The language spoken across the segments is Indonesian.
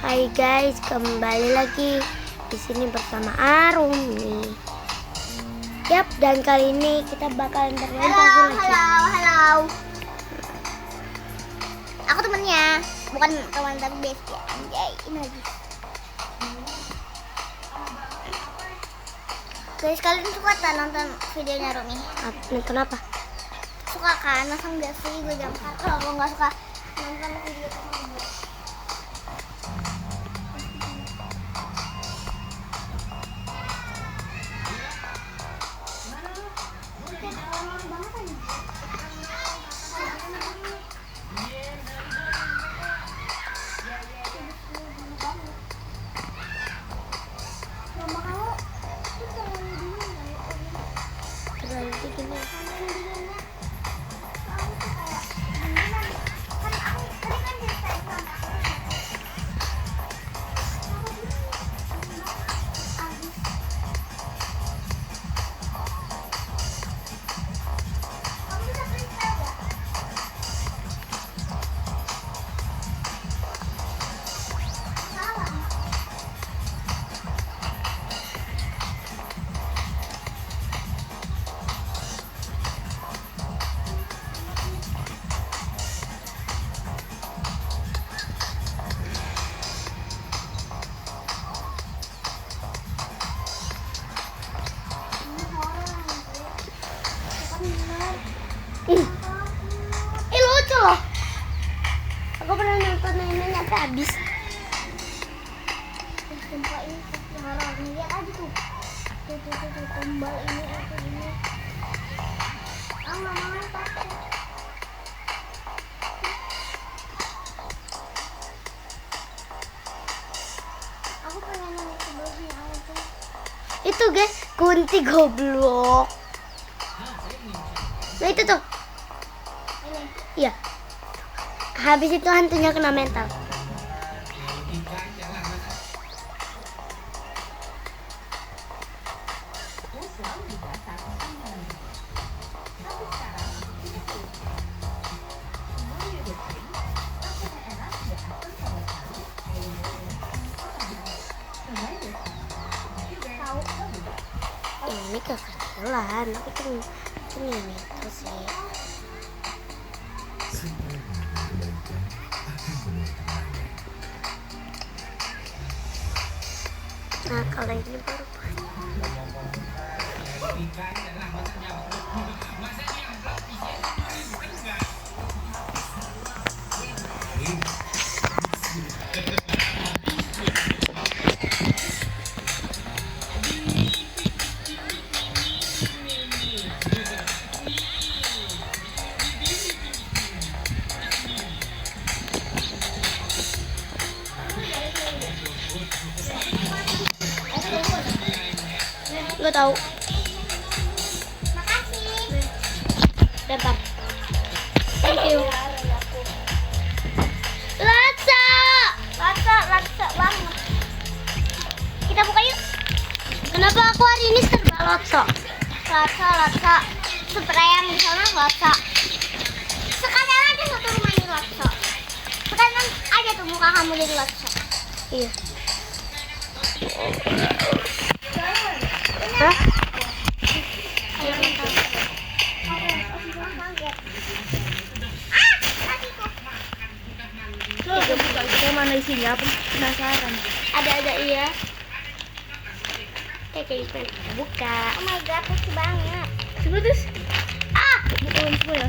Hai guys, kembali lagi di sini bersama Arumi. Yap, dan kali ini kita bakalan bermain puzzle lagi. Halo. Aku temennya, bukan teman tapi best ya. Anjay, ini lagi. Guys, kalian suka tak nonton videonya Rumi? Nonton apa? Suka kan? Masa enggak sih? Gue jam 4. Kalau nggak suka nonton video teman gue. Lucu loh. Aku pernah nonton ini nyampe habis. Sumpah ini horor. Lihat aja tuh. Tuh tumbal ini. Ah, mama takut. Aku pengen nonton sebelumnya aja. Itu guys, Kunti goblok. Nah itu tuh. Ini. Iya. Habis itu hantunya kena mental. Ini kekecilan, tapi kan ini itu sih. Nah kalau ini baru gue tahu. Makasih. Bentar. Thank you. Laksa banget. Kita buka yuk. Kenapa aku hari ini serba laksa? Laksa. Spray yang di sana laksa. Sekalian aja satu rumah ini laksa. Sekalian aja tuh muka kamu jadi laksa. Iya. Hah? Coba buka Itu mana isinya? Aku penasaran. Ada iya. Kayak buka. Oh my god, lucu banget. Coba terus. Bukan semua ya?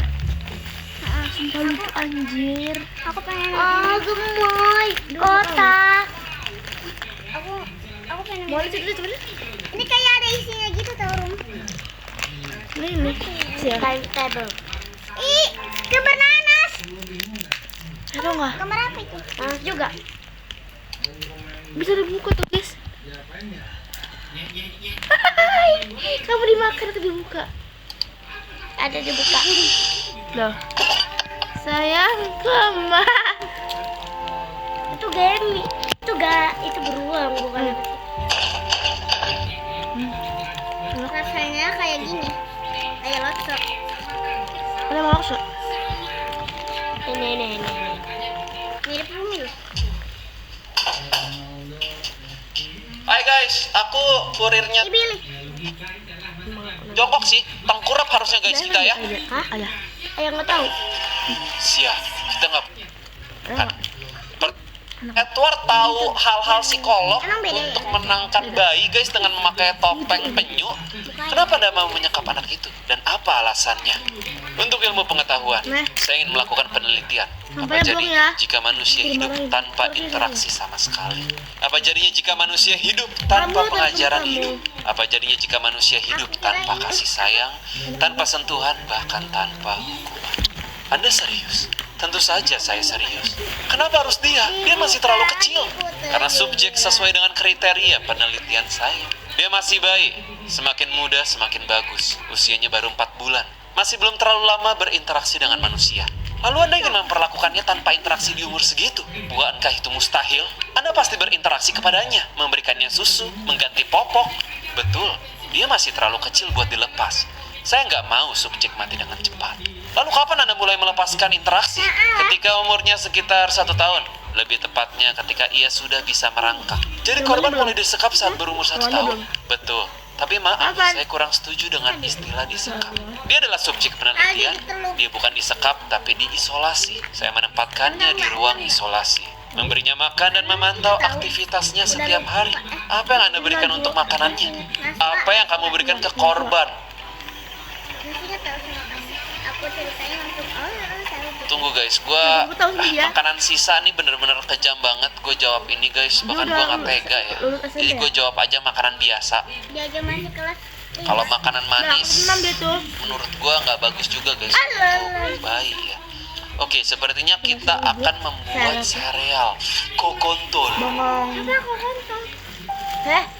Sumpah lucu anjir. Aku pengen. Gemoy. Kotak. Aku pengen. Mau coba. Ini kayak ada isinya gitu tau Rum. Ini. Time table. Ih, gambar nanas. Ada nggak? Gambar apa itu? Nanas juga. Bisa dibuka tuh guys. Kamu dimakan atau dibuka? Ada dibuka. Loh. Sayang kemana? Itu Gemi. Itu beruang bukan. Rasanya kayak gini. Kayak laksa. Ada mau laksa? Ini. Mirip Rumi loh. Hai guys, aku kurirnya Billy. jongkok sih. Tengkurap harusnya guys kita ya. Hah? Ada. Ayah nggak tahu. Siap, kita nggak. Ada. Edward tahu hal-hal psikolog Emang beda ya? untuk menangkan bayi guys dengan memakai topeng penyu. Kenapa Anda mau menyekap anak itu? Dan apa alasannya? Untuk ilmu pengetahuan, Nah. saya ingin melakukan penelitian. Apa Sampai jadi belum ya? jika manusia hidup Dimarahin. tanpa Terus interaksi sama sekali? Apa jadinya jika manusia hidup tanpa Kamu, pengajaran kamu. hidup? Apa jadinya jika manusia hidup tanpa kasih sayang, tanpa sentuhan, bahkan tanpa hukuman? Anda serius? Tentu saja saya serius. Kenapa harus dia? Dia masih terlalu kecil. Karena subjek sesuai dengan kriteria penelitian saya. Dia masih bayi. Semakin muda semakin bagus. Usianya baru 4 bulan. Masih belum terlalu lama berinteraksi dengan manusia. Lalu Anda ingin memperlakukannya tanpa interaksi di umur segitu? Bukankah itu mustahil? Anda pasti berinteraksi kepadanya, memberikannya susu, mengganti popok. Betul, dia masih terlalu kecil buat dilepas. Saya nggak mau subjek mati dengan cepat. Lalu kapan Anda mulai melepaskan interaksi? Ketika umurnya sekitar 1 tahun. Lebih tepatnya ketika ia sudah bisa merangkak. Jadi korban mulai disekap saat berumur 1 tahun. Betul. Tapi maaf, saya kurang setuju dengan istilah disekap. Dia adalah subjek penelitian. Dia bukan disekap, tapi diisolasi. Saya menempatkannya di ruang isolasi. Memberinya makan dan memantau aktivitasnya setiap hari. Apa yang Anda berikan untuk makanannya? Apa yang kamu berikan ke korban? Nasinya tahu sama kamu. Aku ceritanya langsung. Oh, tahu. Tunggu guys, gua Aku tahu sih ya. makanan sisa nih bener-bener kejam banget. Gue jawab ini guys, bahkan gue nggak tega ya. lulus SMP Jadi gue jawab aja makanan biasa. Dia aja masih kelas. Kalau makanan Nah, manis, senam dia tuh. menurut gue nggak bagus juga guys untuk bayi ya. Oke, sepertinya kita akan membuat sereal kokontol. Bongong. Apa aku kontol?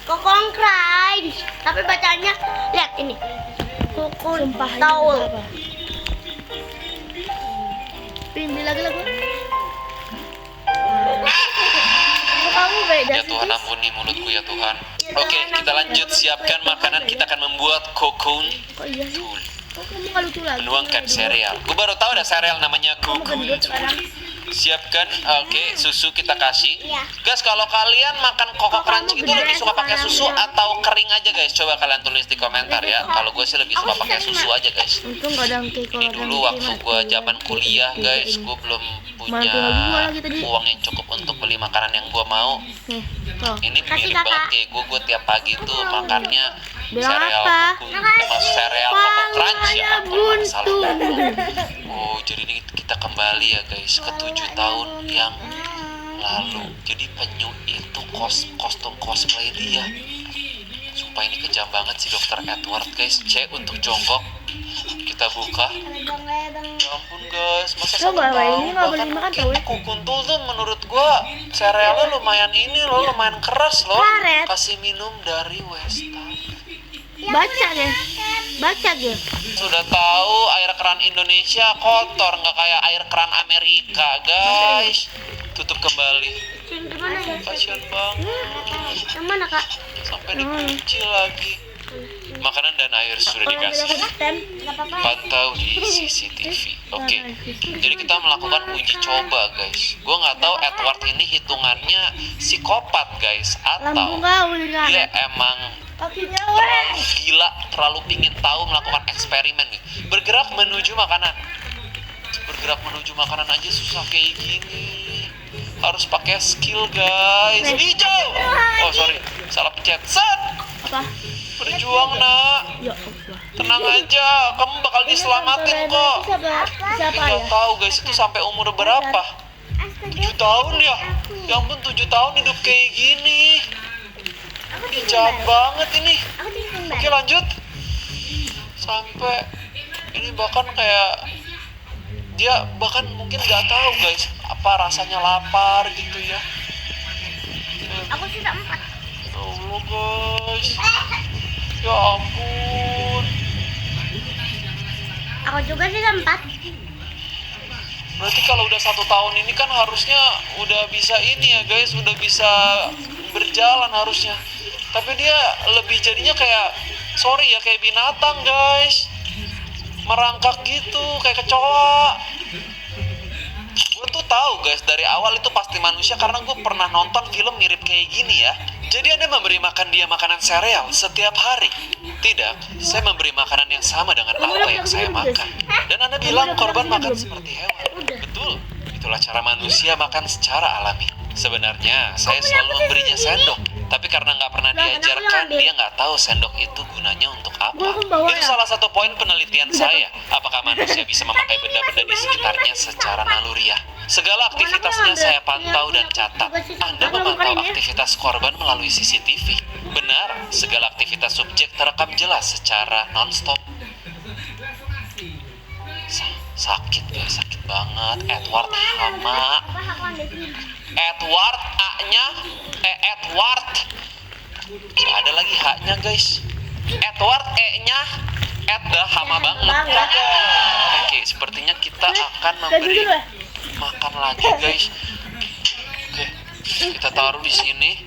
Kokong crunch. Tapi bacanya lihat ini. Kokong taul. Pindah lagi lagu. Kamu beda Ya Tuhan, ampuni mulutku ya Tuhan. Oke, kita lanjut siapkan makanan. Kita akan membuat kokontol. Kok iya sih? Kok kamu nggak lucu lagi? Menuangkan sereal. Gue baru tahu ada sereal namanya Kamu gendut kokontol. sekarang. Siapkan, oke, susu kita kasih. Iya. Guys, kalau kalian makan koko Kok crunch kamu itu lebih gede suka pakai sekarang, susu ya? atau kering aja guys? Coba kalian tulis di komentar ya. Kalau gue sih lebih suka pakai susu aja guys. Untung nggak ada yang Ini dulu waktu gue zaman kuliah guys, gue belum punya Mana tinggal dua lagi tadi. uang yang cukup untuk beli makanan yang gue mau. Nih, tuh. Ini Kasih, mirip Kakak. banget kayak gue tiap pagi tuh makannya Bilang sereal apa? sereal koko crunch ya. Palanya Ampun, Bang, salah. buntu. Oh, jadi ini kita kembali ya guys ke 7 tahun yang lalu. Jadi penyu itu kostum cosplay dia. Sumpah ini kejam banget si Dokter Edward guys. C untuk jongkok. Kita buka. Ya ampun guys, masa Coba, 1 Wak, tahun ini nggak boleh bahkan dimakan tau ya. kukuntul tuh menurut gua serealnya lumayan ini loh, lumayan keras loh. Karet. Kasih minum dari Westa. Baca deh. Baca deh. Sudah tahu air keran Indonesia kotor, nggak kayak air keran Amerika guys. Tutup kembali. Gimana ya? Kasian banget. Yang mana kak? Sampai dikunci lagi. Makanan dan air sudah dikasih. Pantau di CCTV. Oke. Jadi kita melakukan uji coba guys. Gua nggak tahu Edward ini hitungannya psikopat guys Lambung atau kau nih dia kak. emang Kakinya terlalu gila, terlalu pingin tahu melakukan eksperimen gitu. Bergerak menuju makanan. Bergerak menuju makanan aja susah kayak gini. Harus pakai skill guys. Hijau. Oh sorry, salah pencet. Set. apa? Berjuang nak. Ya Allah. Tenang aja, kamu bakal diselamatin kok. Siapa Tapi ya? nggak tahu guys itu sampai umur berapa? 7 tahun ya. Ya ampun 7 tahun hidup kayak gini. Ini jahat banget ini. Oke lanjut. Sampai ini bahkan kayak dia bahkan mungkin nggak tahu guys apa rasanya lapar gitu ya. Aku sisa 4. Ya Allah guys. Ya ampun. Aku juga sisa 4. Berarti kalau udah 1 tahun ini kan harusnya udah bisa ini ya guys, udah bisa berjalan harusnya. Tapi dia lebih jadinya kayak, sorry ya, kayak binatang guys. Merangkak gitu, kayak kecoa. Gue tuh tahu guys, dari awal itu pasti manusia karena gue pernah nonton film mirip kayak gini ya. Jadi Anda memberi makan dia makanan sereal setiap hari? Tidak, saya memberi makanan yang sama dengan apa yang saya makan. Dan Anda bilang korban makan seperti hewan. Betul, itulah cara manusia makan secara alami. Sebenarnya saya selalu memberinya sendok, tapi karena nggak pernah diajarkan, dia nggak tahu sendok itu gunanya untuk apa. Itu salah satu poin penelitian saya. Apakah manusia bisa memakai benda-benda di sekitarnya secara naluriah? Segala aktivitasnya saya pantau dan catat. Anda memantau aktivitas korban melalui CCTV. Benar, segala aktivitas subjek terekam jelas secara non-stop. Sakit guys, sakit banget. Edward hama. Edward A-nya Edward. Ada lagi H-nya guys. Edward E-nya dah hama banget. Oke, sepertinya kita akan memberi makan lagi guys. Oke, kita taruh di sini.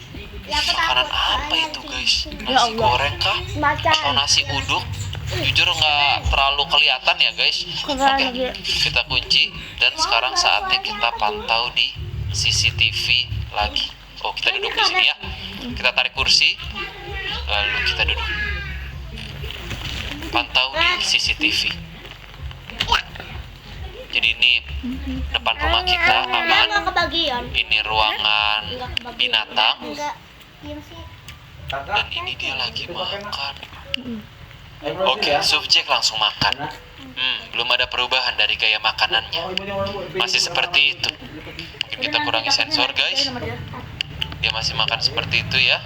Makanan apa itu guys? Nasi goreng kah? Atau nasi uduk? Jujur nggak terlalu kelihatan ya guys. Oke, kita kunci dan sekarang saatnya kita pantau di CCTV lagi. Oh, kita duduk di sini ya. Kita tarik kursi, lalu kita duduk. Pantau di CCTV. Jadi ini depan rumah kita aman. Ini ruangan binatang. Dan ini dia lagi makan. Oke, subjek langsung makan. Belum ada perubahan dari gaya makanannya. Masih seperti itu. Mungkin kita kurangi sensor guys. Dia masih makan seperti itu ya.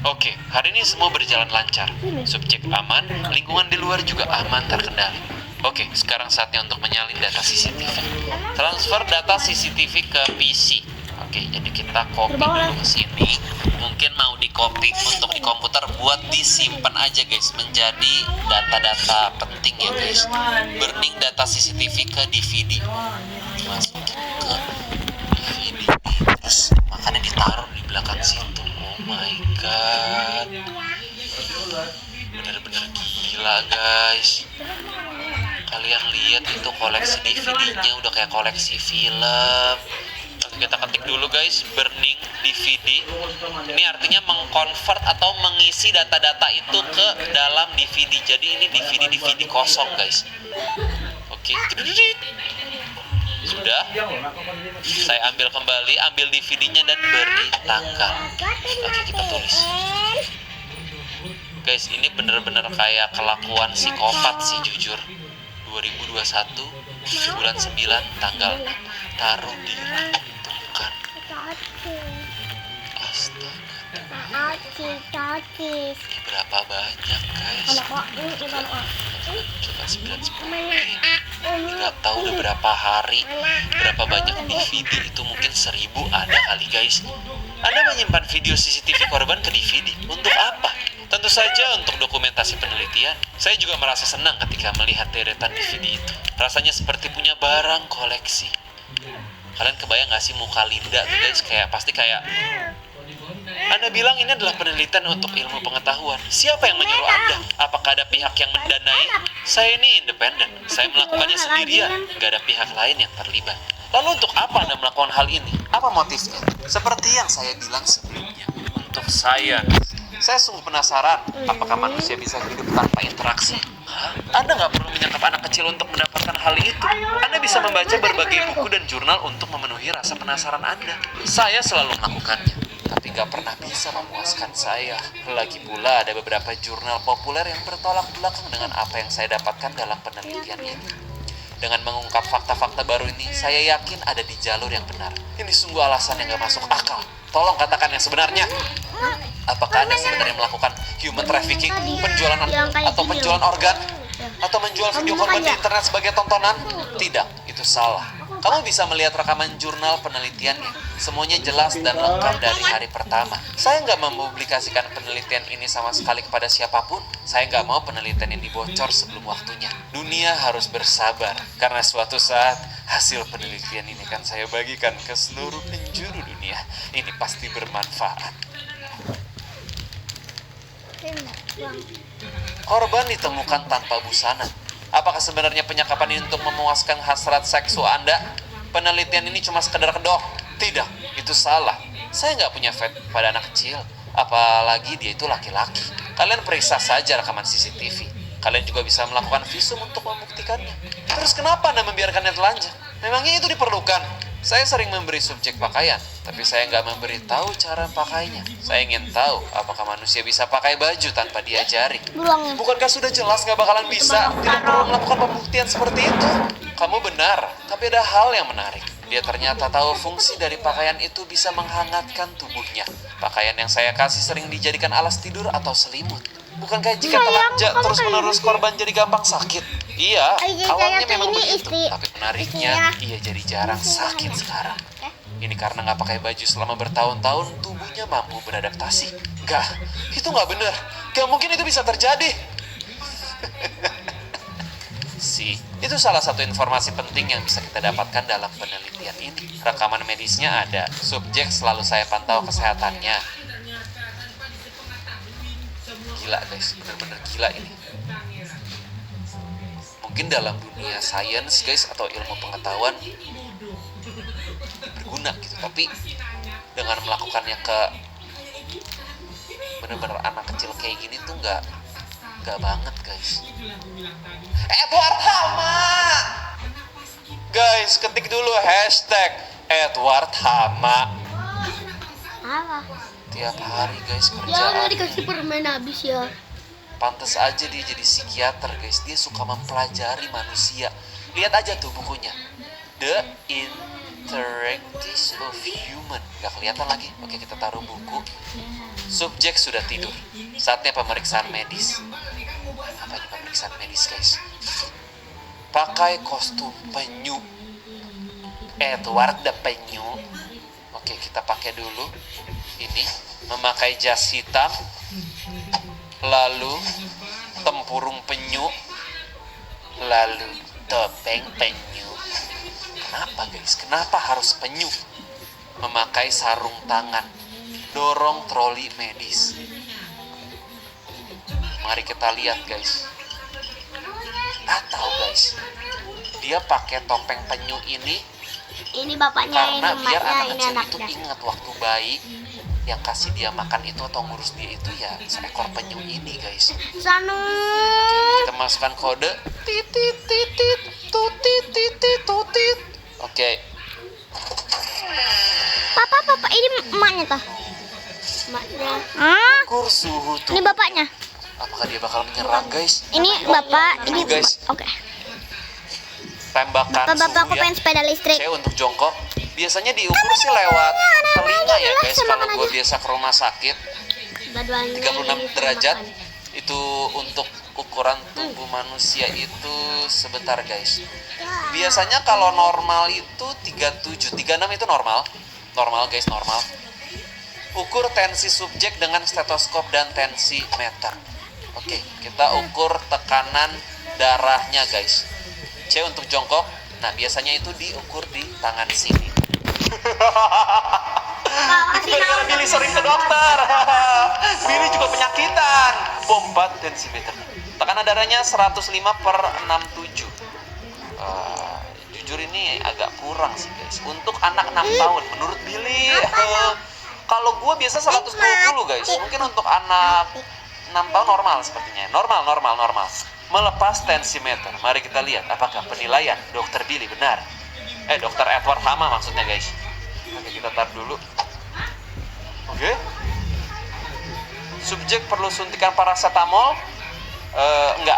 Oke, hari ini semua berjalan lancar. Subjek aman, lingkungan di luar juga aman terkendali. Oke, sekarang saatnya untuk menyalin data CCTV. Transfer data CCTV ke PC. Oke, jadi kita copy dulu ke sini. Mungkin mau di copy untuk di komputer buat disimpan aja guys, menjadi data-data penting ya guys. Burning data CCTV ke DVD. Masukin ke DVD. Terus makanya ditaruh di belakang situ. Oh my god. Bener-bener gila guys. Kalian lihat itu koleksi DVD-nya udah kayak koleksi film. Oke, kita ketik dulu guys, burning DVD. Ini artinya mengkonvert atau mengisi data-data itu ke dalam DVD. Jadi ini DVD kosong guys. Oke, sudah. Saya ambil kembali, ambil DVD-nya dan beri tanggal. Oke, kita tulis. Guys, ini bener-bener kayak kelakuan psikopat sih jujur. 2021 bulan 9 tanggal 6 taruh di rak itu bukan. Astaga. Ini berapa banyak guys? Coba 99. Nggak tahu udah berapa hari, berapa banyak DVD itu, mungkin 1000 ada kali guys. Anda menyimpan video CCTV korban ke DVD untuk apa? Tentu saja untuk dokumentasi penelitian. Saya juga merasa senang ketika melihat deretan DVD itu. Rasanya seperti punya barang koleksi. Kalian kebayang gak sih muka Linda tuh guys? Pasti kayak Anda bilang ini adalah penelitian untuk ilmu pengetahuan. Siapa yang menyuruh Anda? Apakah ada pihak yang mendanai? Saya ini independen. Saya melakukannya sendirian. Gak ada pihak lain yang terlibat. Lalu untuk apa Anda melakukan hal ini? Apa motifnya? Seperti yang saya bilang sebelumnya. Untuk saya sungguh penasaran, apakah manusia bisa hidup tanpa interaksi? Anda nggak perlu menyangkap anak kecil untuk mendapatkan hal itu. Anda bisa membaca berbagai buku dan jurnal untuk memenuhi rasa penasaran Anda. Saya selalu melakukannya, tapi nggak pernah bisa memuaskan saya. Lagi pula ada beberapa jurnal populer yang bertolak belakang dengan apa yang saya dapatkan dalam penelitian ini. Dengan mengungkap fakta-fakta baru ini, saya yakin ada di jalur yang benar. Ini sungguh alasan yang gak masuk akal. Tolong katakan yang sebenarnya. Apakah Anda sebenarnya melakukan human trafficking, penjualan atau penjualan organ? Atau menjual video korban di internet sebagai tontonan? Tidak, itu salah. Kamu bisa melihat rekaman jurnal penelitiannya. Semuanya jelas dan lengkap dari hari pertama. Saya nggak mempublikasikan penelitian ini sama sekali kepada siapapun. Saya nggak mau penelitian ini bocor sebelum waktunya. Dunia harus bersabar, karena suatu saat hasil penelitian ini akan saya bagikan ke seluruh penjuru dunia. Ini pasti bermanfaat. Korban ditemukan tanpa busana. Apakah sebenarnya penyekapan ini untuk memuaskan hasrat seksu Anda? Penelitian ini cuma sekedar kedok? Tidak, itu salah. Saya nggak punya fetish pada anak kecil. Apalagi dia itu laki-laki. Kalian periksa saja rekaman CCTV. Kalian juga bisa melakukan visum untuk membuktikannya. Terus kenapa Anda membiarkannya telanjang? Memangnya itu diperlukan? Saya sering memberi subjek pakaian, tapi saya nggak memberi tahu cara pakainya. Saya ingin tahu apakah manusia bisa pakai baju tanpa diajari. Beruangnya. Bukankah sudah jelas nggak bakalan bisa? Tidak perlu melakukan pembuktian seperti itu. Kamu benar, tapi ada hal yang menarik. Dia ternyata tahu fungsi dari pakaian itu bisa menghangatkan tubuhnya. Pakaian yang saya kasih sering dijadikan alas tidur atau selimut. Bukankah jika telanjang terus-menerus korban jadi gampang sakit? Iya, awalnya memang begitu. Tapi menariknya, ia jadi jarang sakit sekarang. Ini karena nggak pakai baju selama bertahun-tahun, tubuhnya mampu beradaptasi. Nggak, itu nggak benar. Nggak mungkin itu bisa terjadi. Itu salah satu informasi penting yang bisa kita dapatkan dalam penelitian ini. Rekaman medisnya ada. Subjek selalu saya pantau kesehatannya. Gila guys, bener-bener gila ini. Mungkin dalam dunia sains guys, atau ilmu pengetahuan berguna gitu, tapi dengan melakukannya ke bener-bener anak kecil kayak gini tuh nggak banget guys. Edward Hama, guys, ketik dulu hashtag Edward Hama. Apa? Tiap hari guys Ya kerjaan. dikasih permen habis ya. Pantes aja dia jadi psikiater guys. Dia suka mempelajari manusia. Lihat aja tuh bukunya, The Interactions of Human. Gak kelihatan lagi. Oke, kita taruh buku. Subjek sudah tidur. Saatnya pemeriksaan medis. Apa ini pemeriksaan medis guys? Pakai kostum penyu. Edward the penyu. Oke, kita pakai dulu. Ini memakai jas hitam, lalu tempurung penyu, lalu topeng penyu. Kenapa guys? Kenapa harus penyu? Memakai sarung tangan, dorong troli medis. Mari kita lihat guys. Tahu guys, dia pakai topeng penyu ini Ini bapaknya, karena ini biar emaknya, anak ini kecil itu anaknya. ingat waktu bayi yang kasih dia makan itu atau ngurus dia itu ya seekor penyu ini guys. Sanu. Kita masukkan kode titit titit tutit titit tutit. Oke, Papa, ini emaknya toh. Emaknya. ukur suhu Ini tubuh. bapaknya. Apakah dia bakal menyerang guys? Ini bapak, ini guys. Oke. Tembakan Bapak aku suhu ya. pengen sepeda listrik. Saya untuk jongkok biasanya diukur sih lewat telinga ya guys. Kalau gue biasa ke rumah sakit Dua-duanya 36 ini derajat makan. itu untuk ukuran tubuh manusia itu sebentar guys. Biasanya kalau normal itu 37, 36 itu normal. Normal guys, normal. Ukur tensi subjek dengan stetoskop dan tensi meter. Oke, kita ukur tekanan darahnya guys. C untuk jongkok. Nah, biasanya itu diukur di tangan sini. Itu gara-gara Billy sering ke dokter. Billy juga penyakitan. Pompa tensimeter. Tekanan darahnya 105/67. Jujur ini agak kurang sih guys. Untuk anak 6 tahun menurut Billy. Kalau gue biasa 120 guys. Mungkin untuk anak 6 tahun normal sepertinya. Normal. Melepas tensimeter. Mari kita lihat apakah penilaian Dokter Billy benar. Dokter Edward Hama maksudnya guys. Oke, kita taruh dulu. Oke. Subjek perlu suntikan paracetamol? Enggak.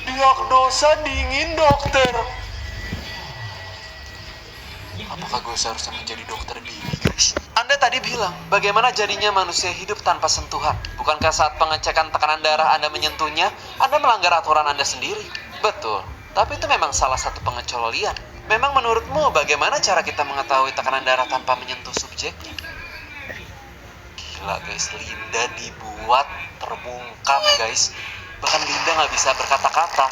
Diagnosa dingin dokter. Apakah gue seharusnya menjadi dokter Billy guys? Anda tadi bilang, bagaimana jadinya manusia hidup tanpa sentuhan? Bukankah saat pengecekan tekanan darah Anda menyentuhnya, Anda melanggar aturan Anda sendiri? Betul, tapi itu memang salah satu pengecualian. Memang menurutmu bagaimana cara kita mengetahui tekanan darah tanpa menyentuh subjeknya? Gila guys, Linda dibuat terbungkam guys. Bahkan Linda nggak bisa berkata-kata.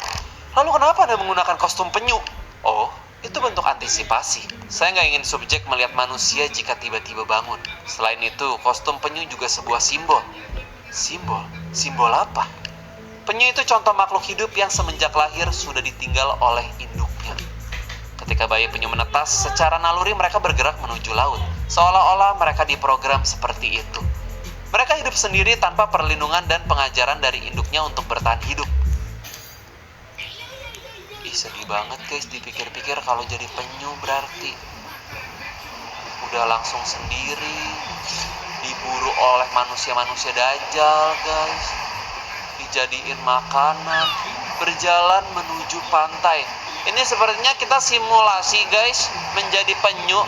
Lalu kenapa Anda menggunakan kostum penyu? Oh, itu bentuk antisipasi. Saya nggak ingin subjek melihat manusia jika tiba-tiba bangun. Selain itu, kostum penyu juga sebuah simbol. Simbol apa? Penyu itu contoh makhluk hidup yang semenjak lahir sudah ditinggal oleh induknya. Ketika bayi penyu menetas, secara naluri mereka bergerak menuju laut. Seolah-olah mereka diprogram seperti itu. Mereka hidup sendiri tanpa perlindungan dan pengajaran dari induknya untuk bertahan hidup. Ih, sedih banget guys dipikir-pikir kalau jadi penyu berarti udah langsung sendiri, diburu oleh manusia-manusia dajjal guys, dijadiin makanan, berjalan menuju pantai. Ini sepertinya kita simulasi guys menjadi penyu.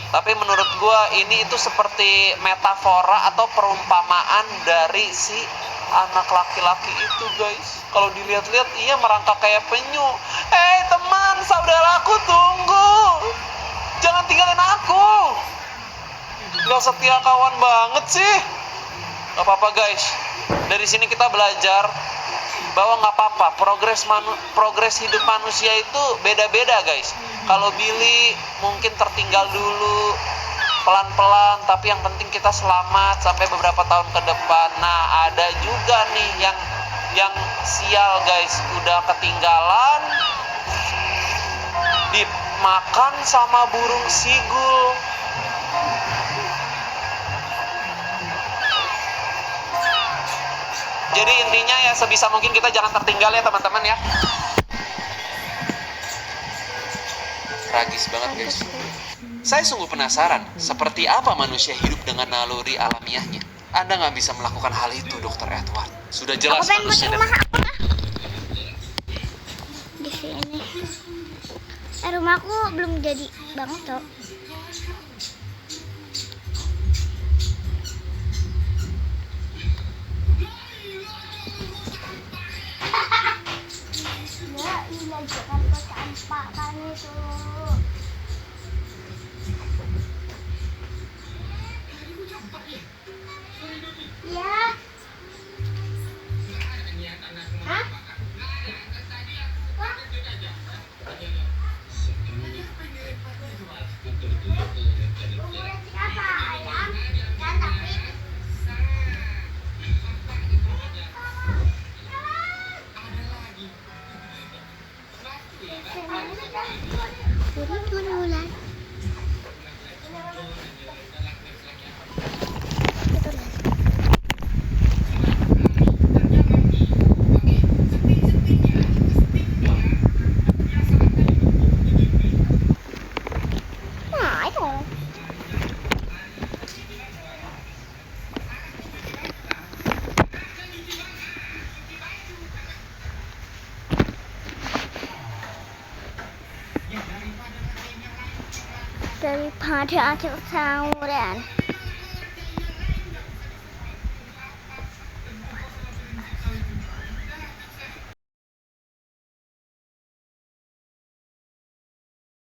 Tapi menurut gua ini itu seperti metafora atau perumpamaan dari si anak laki-laki itu guys. Kalau dilihat-lihat ia merangkak kayak penyu. Teman, saudaraku, tunggu. Jangan tinggalin aku. Gak setia kawan banget sih. Gak apa-apa guys. Dari sini kita belajar bahwa nggak apa-apa, progres hidup manusia itu beda-beda guys. Kalau Billy mungkin tertinggal dulu pelan-pelan, tapi yang penting kita selamat sampai beberapa tahun ke depan. Nah, ada juga nih yang sial guys, udah ketinggalan dimakan sama burung sigul. Jadi intinya ya sebisa mungkin kita jangan tertinggal ya teman-teman ya. Tragis banget guys. Saya sungguh penasaran seperti apa manusia hidup dengan naluri alamiahnya. Anda nggak bisa melakukan hal itu, Dr. Edward. Sudah jelas Aku pengen manusia rumah aku lah. Di sini. Rumahku belum jadi banget kok. Ya, iya jangan kecampakan itu. Ya. Hah? Siapa ayam? Dan tapi turun. Nah, itu. Daripada ada tawuran.